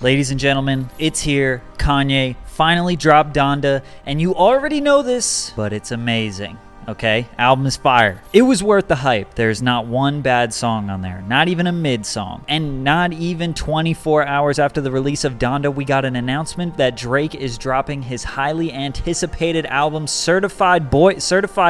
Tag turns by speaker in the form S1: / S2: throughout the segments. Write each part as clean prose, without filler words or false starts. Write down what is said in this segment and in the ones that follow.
S1: Ladies and gentlemen, it's here. Kanye finally dropped Donda, and you already know this, but it's amazing. Okay, album is fire. It was worth the hype. There's not one bad song on there, not even a mid song. And not even 24 hours after the release of Donda, we got an announcement that Drake is dropping his highly anticipated album, Certified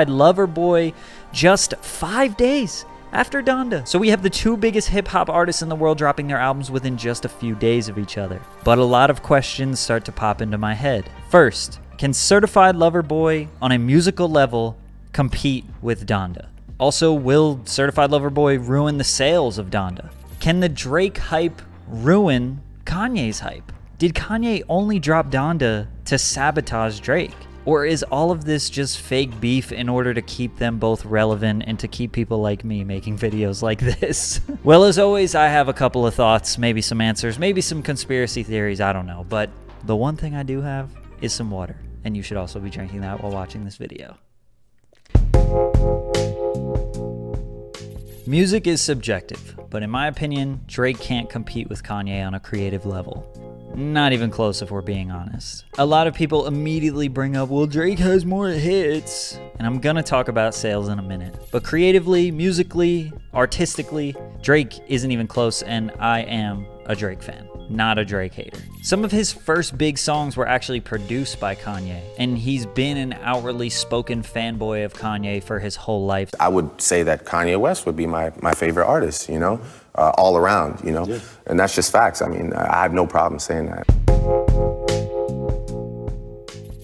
S1: Lover Boy, just 5 days after Donda. So we have the two biggest hip-hop artists in the world dropping their albums within just a few days of each other. But a lot of questions start to pop into my head. First, can Certified Lover Boy on a musical level compete with Donda? Also, will Certified Lover Boy ruin the sales of Donda? Can the Drake hype ruin Kanye's hype? Did Kanye only drop Donda to sabotage Drake? Or is all of this just fake beef in order to keep them both relevant and to keep people like me making videos like this? Well, as always, I have a couple of thoughts, maybe some answers, maybe some conspiracy theories, I don't know. But the one thing I do have is some water, and you should also be drinking that while watching this video. Music is subjective, but in my opinion, Drake can't compete with Kanye on a creative level. Not even close if we're being honest. A lot of people immediately bring up, well, Drake has more hits. And I'm gonna talk about sales in a minute. But creatively, musically, artistically, Drake isn't even close, and I am a Drake fan, not a Drake hater. Some of his first big songs were actually produced by Kanye, and he's been an outwardly spoken fanboy of Kanye for his whole life.
S2: I would say that Kanye West would be my favorite artist, you know, all around, you know, and that's just facts. I mean, I have no problem saying that.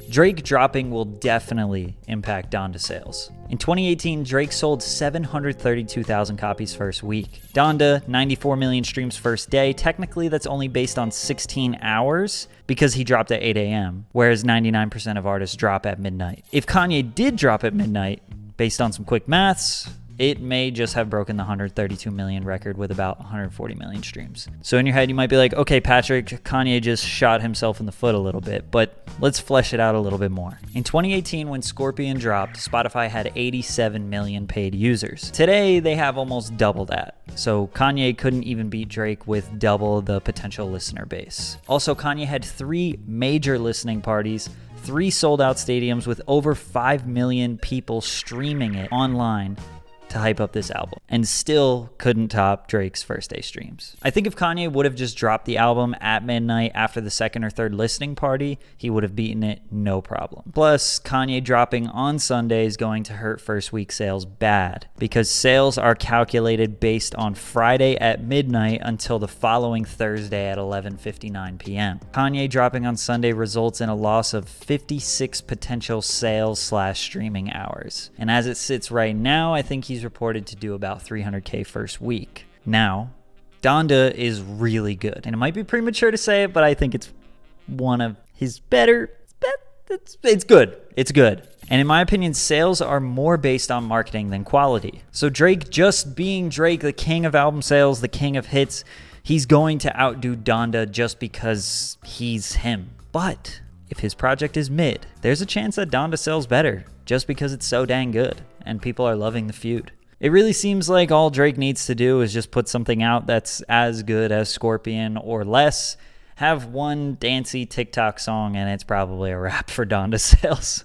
S1: Drake dropping will definitely impact Donda sales. In 2018, Drake sold 732,000 copies first week. Donda, 94 million streams first day. Technically, that's only based on 16 hours because he dropped at 8 a.m., whereas 99% of artists drop at midnight. If Kanye did drop at midnight, based on some quick maths, it may just have broken the 132 million record with about 140 million streams. So in your head, you might be like, okay, Patrick, Kanye just shot himself in the foot a little bit, but let's flesh it out a little bit more. In 2018, when Scorpion dropped, Spotify had 87 million paid users. Today, they have almost double that. So Kanye couldn't even beat Drake with double the potential listener base. Also, Kanye had 3 major listening parties, 3 sold-out stadiums with over 5 million people streaming it online to hype up this album, and still couldn't top Drake's first day streams. I think if Kanye would have just dropped the album at midnight after the second or third listening party, he would have beaten it no problem. Plus, Kanye dropping on Sunday is going to hurt first week sales bad, because sales are calculated based on Friday at midnight until the following Thursday at 11:59 p.m. Kanye dropping on Sunday results in a loss of 56 potential sales/streaming hours. And as it sits right now, I think he's reported to do about 300K first week. Now, Donda is really good, and it might be premature to say it, but I think it's one of his better. It's good. It's good. And in my opinion, sales are more based on marketing than quality. So Drake, just being Drake, the king of album sales, the king of hits, he's going to outdo Donda just because he's him. But if his project is mid, there's a chance that Donda sells better just because it's so dang good and people are loving the feud. It really seems like all Drake needs to do is just put something out that's as good as Scorpion or less, have one dancey TikTok song, and it's probably a wrap for Donda sales.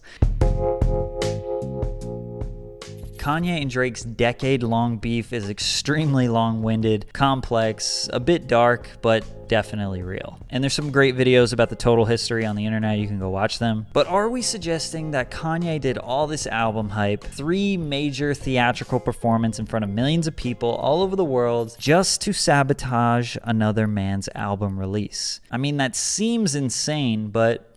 S1: Kanye and Drake's decade-long beef is extremely long-winded, complex, a bit dark, but definitely real. And there's some great videos about the total history on the internet. You can go watch them. But are we suggesting that Kanye did all this album hype, 3 major theatrical performances in front of millions of people all over the world, just to sabotage another man's album release? I mean, that seems insane, but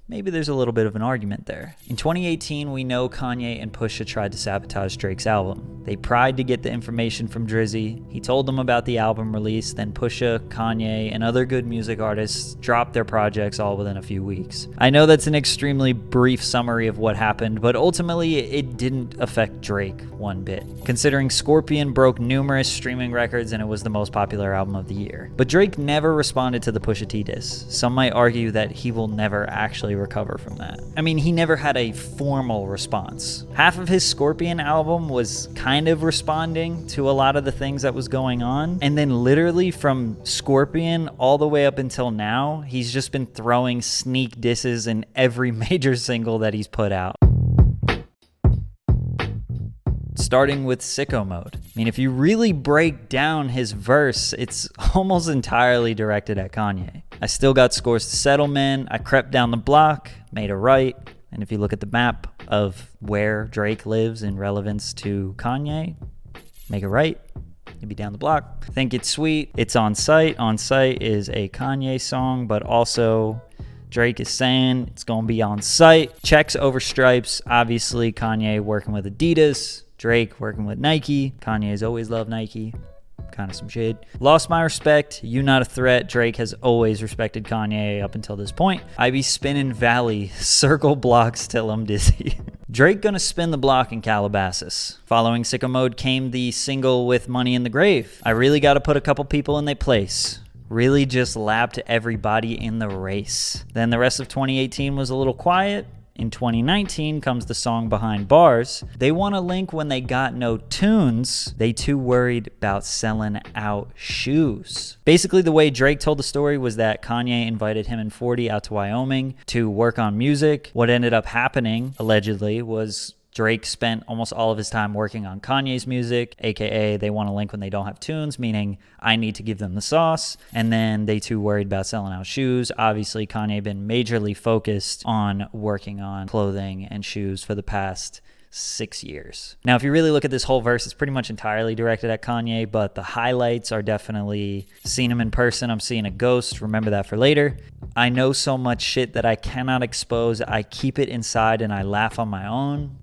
S1: maybe there's a little bit of an argument there. In 2018, we know Kanye and Pusha tried to sabotage Drake's album. They pried to get the information from Drizzy. He told them about the album release, then Pusha, Kanye, and other good music artists dropped their projects all within a few weeks. I know that's an extremely brief summary of what happened, but ultimately it didn't affect Drake one bit, considering Scorpion broke numerous streaming records and it was the most popular album of the year. But Drake never responded to the Pusha T diss. Some might argue that he will never actually definitely recover from that. I mean, he never had a formal response. Half of his Scorpion album was kind of responding to a lot of the things that was going on. And then literally from Scorpion all the way up until now, he's just been throwing sneak disses in every major single that he's put out. Starting with Sicko Mode. I mean, if you really break down his verse, it's almost entirely directed at Kanye. I still got scores to settle, man. I crept down the block, made a right. And if you look at the map of where Drake lives in relevance to Kanye, make a right, you'd be down the block. Think It's Sweet. It's On Sight. On Sight is a Kanye song, but also Drake is saying it's going to be on sight. Checks over stripes. Obviously, Kanye working with Adidas. Drake working with Nike. Kanye's always loved Nike. Kind of some shade. Lost My Respect. You Not a Threat. Drake has always respected Kanye up until this point. I be spinning Valley. Circle blocks till I'm dizzy. Drake gonna spin the block in Calabasas. Following Sicko Mode came the single with Money in the Grave. I really gotta put a couple people in their place. Really just lapped everybody in the race. Then the rest of 2018 was a little quiet. In 2019 comes the song Behind Bars. They want a link when they got no tunes. They too worried about selling out shoes. Basically, the way Drake told the story was that Kanye invited him and 40 out to Wyoming to work on music. What ended up happening, allegedly, was Drake spent almost all of his time working on Kanye's music, aka they want to link when they don't have tunes, meaning I need to give them the sauce. And then they too worried about selling out shoes. Obviously, Kanye been majorly focused on working on clothing and shoes for the past 6 years. Now, if you really look at this whole verse, it's pretty much entirely directed at Kanye, but the highlights are definitely seeing him in person. I'm seeing a ghost. Remember that for later. I know so much shit that I cannot expose. I keep it inside and I laugh on my own.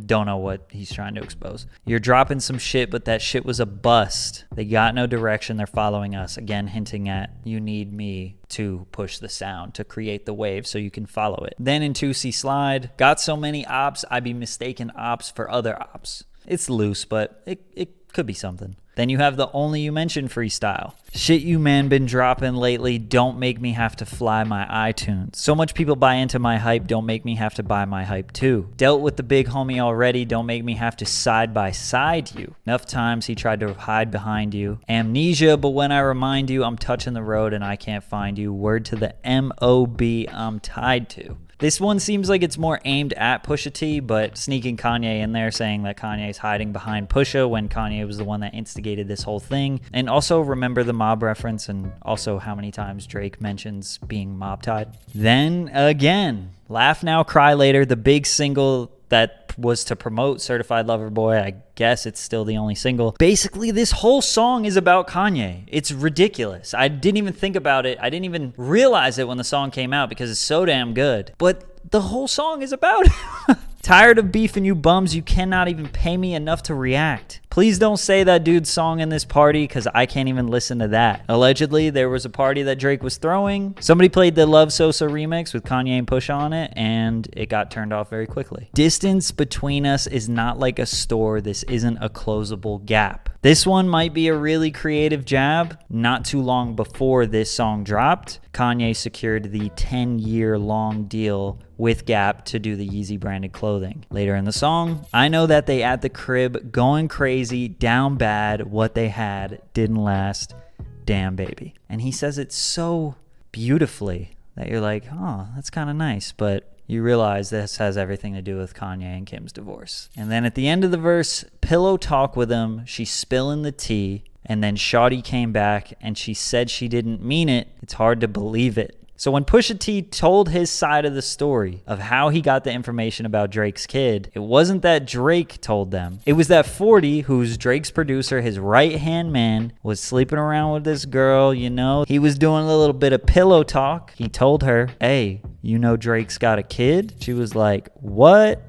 S1: Don't know what he's trying to expose. You're dropping some shit, but that shit was a bust. They got no direction. They're following us. Again, hinting at you need me to push the sound, to create the wave so you can follow it. Then in 2C Slide, got so many ops, I be mistaken ops for other ops. It's loose, but it could be something. Then you have the Only You Mention freestyle. Shit you man been dropping lately, don't make me have to fly my iTunes. So much people buy into my hype, don't make me have to buy my hype too. Dealt with the big homie already, don't make me have to side by side you. Enough times he tried to hide behind you. Amnesia, but when I remind you, I'm touching the road and I can't find you. Word to the M.O.B. I'm tied to. This one seems like it's more aimed at Pusha T, but sneaking Kanye in there saying that Kanye's hiding behind Pusha when Kanye was the one that instigated this whole thing. And also remember the mob reference and also how many times Drake mentions being mob tied. Then again, Laugh Now, Cry Later, the big single that was to promote Certified Lover Boy. I guess it's still the only single. Basically, this whole song is about Kanye. It's ridiculous. I didn't even think about it. I didn't even realize it when the song came out because it's so damn good. But the whole song is about it. Tired of beefing you bums, you cannot even pay me enough to react. Please don't say that dude's song in this party because I can't even listen to that. Allegedly, there was a party that Drake was throwing. Somebody played the Love Sosa remix with Kanye and Pusha on it, and it got turned off very quickly. Distance between us is not like a store. This isn't a closable gap. This one might be a really creative jab. Not too long before this song dropped, Kanye secured the 10-year-long deal with Gap to do the Yeezy branded clothing. Later in the song, I know that they at the crib going crazy, down bad, what they had didn't last, damn baby. And he says it so beautifully that you're like, oh, that's kind of nice, but you realize this has everything to do with Kanye and Kim's divorce. And then at the end of the verse, pillow talk with him, she's spilling the tea, and then Shawty came back and she said she didn't mean it. It's hard to believe it. So when Pusha T told his side of the story of how he got the information about Drake's kid, it wasn't that Drake told them. It was that 40, who's Drake's producer, his right-hand man, was sleeping around with this girl, you know. He was doing a little bit of pillow talk. He told her, hey, you know Drake's got a kid? She was like, what?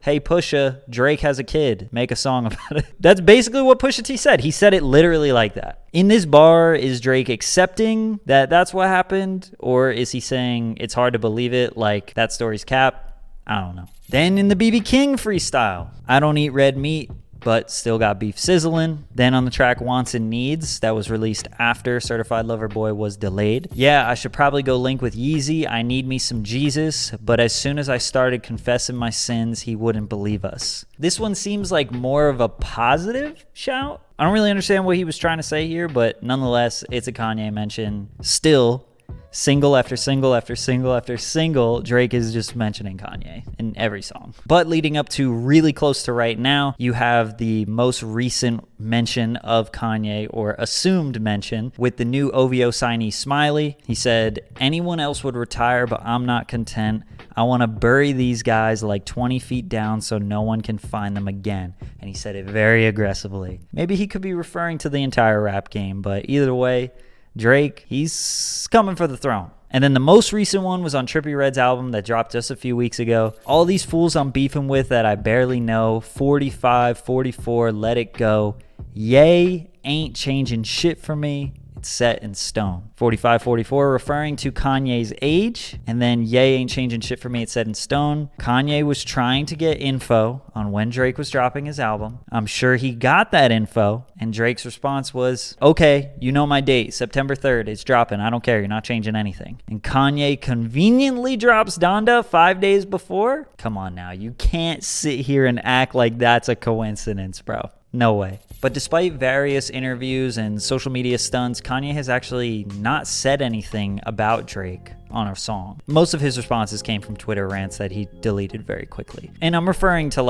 S1: Hey Pusha, Drake has a kid. Make a song about it. That's basically what Pusha T said. He said it literally like that. In this bar, is Drake accepting that that's what happened? Or is he saying it's hard to believe it, like that story's cap? I don't know. Then in the BB King freestyle, I don't eat red meat. but still got beef sizzling. Then on the track Wants and Needs, that was released after Certified Lover Boy was delayed. Yeah, I should probably go link with Yeezy. I need me some Jesus, but as soon as I started confessing my sins, he wouldn't believe us. This one seems like more of a positive shout. I don't really understand what he was trying to say here, but nonetheless, it's a Kanye mention. Still, single after single after single after single, Drake is just mentioning Kanye in every song. But leading up to really close to right now, you have the most recent mention of Kanye, or assumed mention, with the new OVO signee Smiley. He said, anyone else would retire, but I'm not content. I want to bury these guys like 20 feet down so no one can find them again. And he said it very aggressively. Maybe he could be referring to the entire rap game, but either way, Drake, he's coming for the throne. And then the most recent one was on Trippie Redd's album that dropped just a few weeks ago. All these fools I'm beefing with that I barely know. 45, 44, let it go. Ye ain't changing shit for me. It's set in stone. 45, 44 referring to Kanye's age. And then Ye ain't changing shit for me. It's set in stone. Kanye was trying to get info on when Drake was dropping his album. I'm sure he got that info. And Drake's response was, okay, you know my date, September 3rd. It's dropping. I don't care. You're not changing anything. And Kanye conveniently drops Donda 5 days before? Come on now. You can't sit here and act like that's a coincidence, bro. No way. But despite various interviews and social media stunts, Kanye has actually not said anything about Drake on a song. Most of his responses came from Twitter rants that he deleted very quickly. And I'm referring to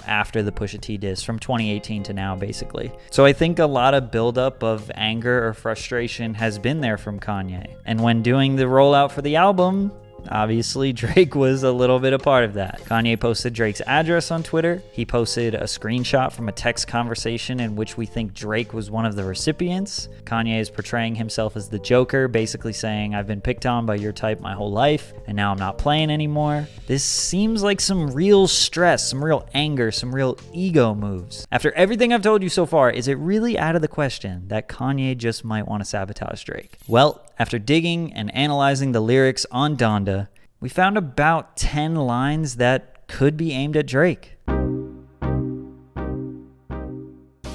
S1: after the Pusha T diss from 2018 to now, basically. So I think a lot of buildup of anger or frustration has been there from Kanye. And when doing the rollout for the album, obviously, Drake was a little bit a part of that. Kanye posted Drake's address on Twitter. He posted a screenshot from a text conversation in which we think Drake was one of the recipients. Kanye is portraying himself as the Joker, basically saying, I've been picked on by your type my whole life, and now I'm not playing anymore. This seems like some real stress, some real anger, some real ego moves. After everything I've told you so far, is it really out of the question that Kanye just might want to sabotage Drake? Well, after digging and analyzing the lyrics on Donda, we found about 10 lines that could be aimed at Drake.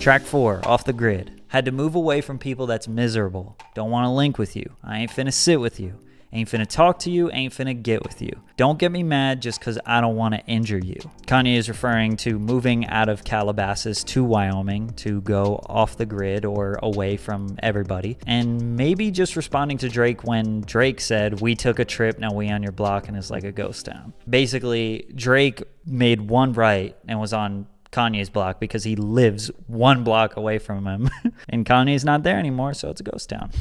S1: Track 4, Off the Grid. Had to move away from people that's miserable. Don't want to link with you. I ain't finna sit with you. Ain't finna talk to you, ain't finna get with you. Don't get me mad just cause I don't want to injure you. Kanye is referring to moving out of Calabasas to Wyoming to go off the grid or away from everybody. And maybe just responding to Drake when Drake said, we took a trip, now we on your block and it's like a ghost town. Basically, Drake made one right and was on Kanye's block because he lives one block away from him. And Kanye's not there anymore, so it's a ghost town.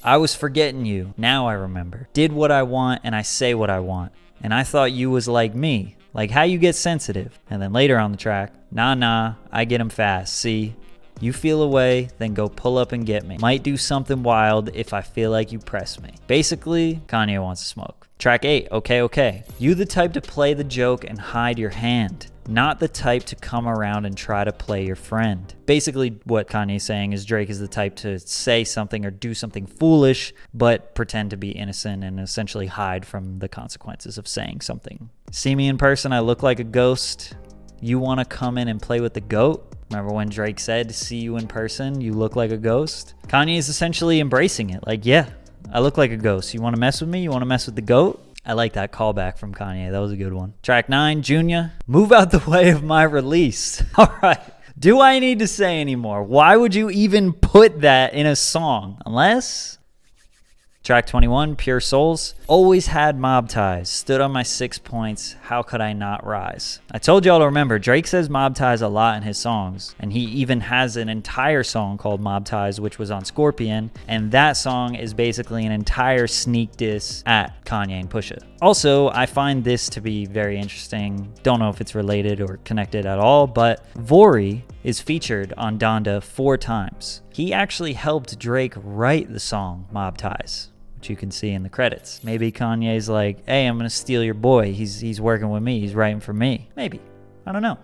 S1: I was forgetting you. Now I remember. Did what I want and I say what I want. And I thought you was like me. Like how you get sensitive. And then later on the track, nah, I get him fast. See, you feel away, then go pull up and get me. Might do something wild if I feel like you press me. Basically, Kanye wants to smoke. Track 8, okay. You the type to play the joke and hide your hand. Not the type to come around and try to play your friend. Basically, what Kanye's saying is Drake is the type to say something or do something foolish, but pretend to be innocent and essentially hide from the consequences of saying something. See me in person, I look like a ghost. You want to come in and play with the goat? Remember when Drake said, see you in person, you look like a ghost? Kanye is essentially embracing it. Like, yeah, I look like a ghost. You want to mess with me? You want to mess with the goat? I like that callback from Kanye. That was a good one. Track 9, Junior. Move out the way of my release. All right. Do I need to say anymore? Why would you even put that in a song? Unless... Track 21, Pure Souls. Always had mob ties. Stood on my 6 points. How could I not rise? I told y'all to remember, Drake says mob ties a lot in his songs. And he even has an entire song called Mob Ties, which was on Scorpion. And that song is basically an entire sneak diss at Kanye and Pusha. Also, I find this to be very interesting. Don't know if it's related or connected at all, but Vori is featured on Donda 4 times. He actually helped Drake write the song Mob Ties, which you can see in the credits. Maybe Kanye's like, hey, I'm gonna steal your boy. He's working with me. He's writing for me. Maybe. I don't know.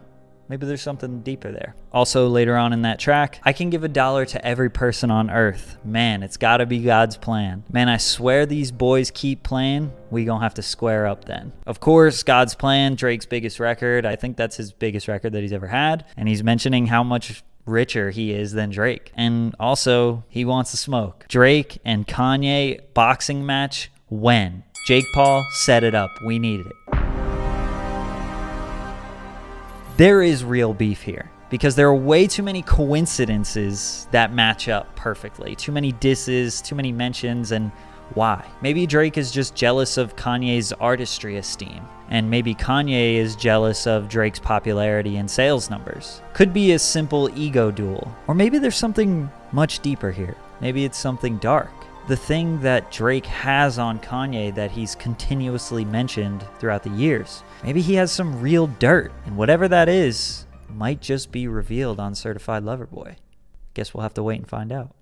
S1: Maybe there's something deeper there. Also, later on in that track, I can give $1 to every person on earth. Man, it's gotta be God's plan. Man, I swear these boys keep playing, we gonna have to square up then. Of course, God's Plan, Drake's biggest record. I think that's his biggest record that he's ever had. And he's mentioning how much richer he is than Drake. And also, he wants to smoke. Drake and Kanye boxing match, when? Jake Paul, set it up. We need it. There is real beef here because there are way too many coincidences that match up perfectly. Too many disses, too many mentions, and why? Maybe Drake is just jealous of Kanye's artistry esteem, and maybe Kanye is jealous of Drake's popularity and sales numbers. Could be a simple ego duel, or maybe there's something much deeper here. Maybe it's something dark. The thing that Drake has on Kanye that he's continuously mentioned throughout the years. Maybe he has some real dirt, and whatever that is might just be revealed on Certified Lover Boy. Guess we'll have to wait and find out.